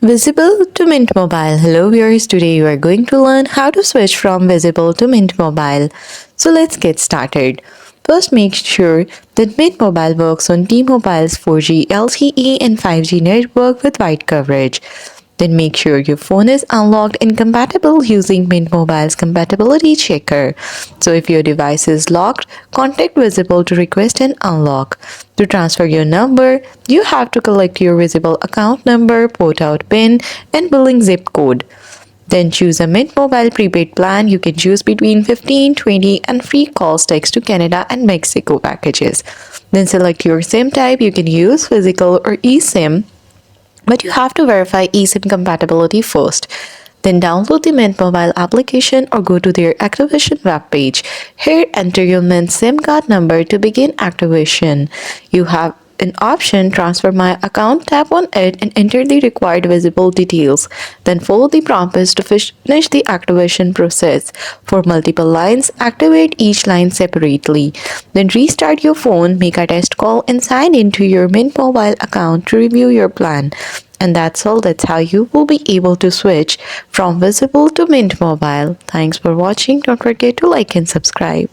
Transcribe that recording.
Visible to Mint Mobile. Hello viewers, today you are going to learn how to switch from Visible to Mint Mobile. So let's get started. First, make sure that Mint Mobile works on T-Mobile's 4G LTE and 5G network with wide coverage. Then make sure your phone is unlocked and compatible using Mint Mobile's compatibility checker. So if your device is locked, contact Visible to request an unlock. To transfer your number, you have to collect your Visible account number, port out PIN, and billing zip code. Then choose a Mint Mobile prepaid plan. You can choose between 15, 20, and free calls text to Canada and Mexico packages. Then select your SIM type. You can use physical or eSIM, but you have to verify eSIM compatibility first. Then download the Mint Mobile application or go to their activation webpage. Here, enter your Mint SIM card number to begin activation. You have an option transfer my account, tap on it and enter the required Visible details. Then follow the prompts to finish the activation process. For multiple lines, activate each line separately. Then restart your phone, make a test call and sign into your Mint Mobile account to review your plan. And that's all. That's how you will be able to switch from Visible to Mint Mobile. Thanks for watching. Don't forget to like and subscribe.